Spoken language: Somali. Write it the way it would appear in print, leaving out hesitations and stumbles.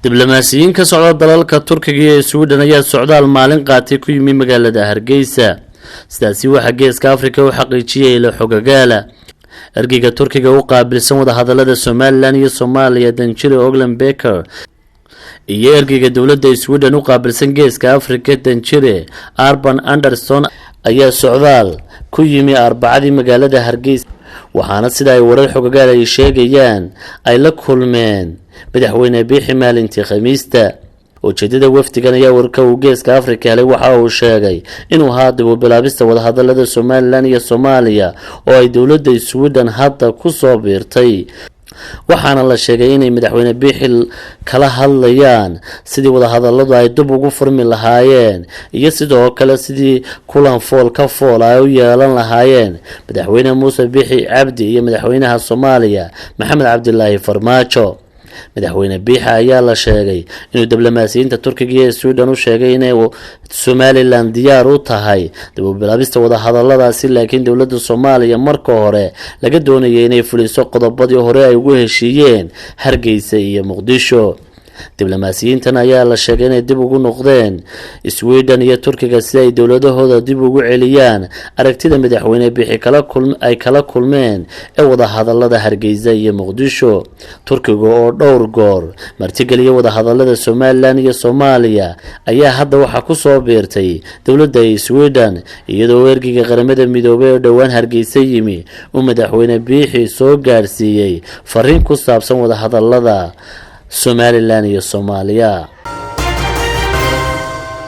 diblomaasiyiin ka socda dalalka Turkiga iyo Sweden ayaa socdaal maalin qaatay ku yimi magaalada Hargeysa. sidaasi waxa geeska Afrika u xaqiijiyay la xogagaala ergeyga Turkiga u qaabilsan wada hadallada Somaliland iyo Soomaaliya Danjire Oglan Becker iyo ergeyga dawladda Sweden u qaabilsan geeska Afrika Danjire Urban Anderson ayaa socdaal ku yimi Arbacadii magaalada Hargeysa, waxaana sida ay warar xogagaal ay sheegayaan ay la kulmeen madaxweyne Biixi maalintii Khamiista. ujeedada wafdigan ayaa warka uu geeska Afrika helay waxa uu sheegay inuu haddaba bilaabista wada hadallada Somaliland iyo Soomaaliya oo ay dawladda Sweden hadda ku soo biirtay, waxaana la sheegay inay madaxweyne Biixi kala hadlayaan sidii wada hadalladu ay dib ugu furmi lahaayeen iyo sidoo kale sidii kulan fool ka fool ay u yeelan lahaayeen madaxweyne Muuse Biixi Cabdi iyo madaxweynaha Soomaaliya Maxamed Cabdilaahi Farmaajo. madaxweyne Biixi ayaa la sheegay inuu diblomaasiyiinta Turkiga iyo Sweden u sheegay inay Somaliland diyaar u tahay dib bilaabista wada hadalladaasi, laakiin dawladda Soomaaliya marka hore laga doonayay inay fuliso qodobadii hore ay ugu heshiiyeen Hargeysa iyo Muqdisho. diblomaasiyiintan ayaa la sheegay inay dib ugu noqdeen Sweden iyo Turkiga si ay dawladahooda dib ugu celiyaan aragtida madaxweyne Biixi kala kulmeen ee wada hadallada Hargeysa iyo Muqdisho. Turkiga oo dhowr goor martigeliya wada hadallada Somaliland iyo Soomaaliya ayaa hadda waxa ku soo biirtay dawladda Sweden, iyadoo ergeyga qaramada midoobay oo dhawaan Hargeysa yimi uu madaxweyne Biixi soo gaarsiiyay fariin ku saabsan wada hadallada Somaliland iyo Soomaaliya.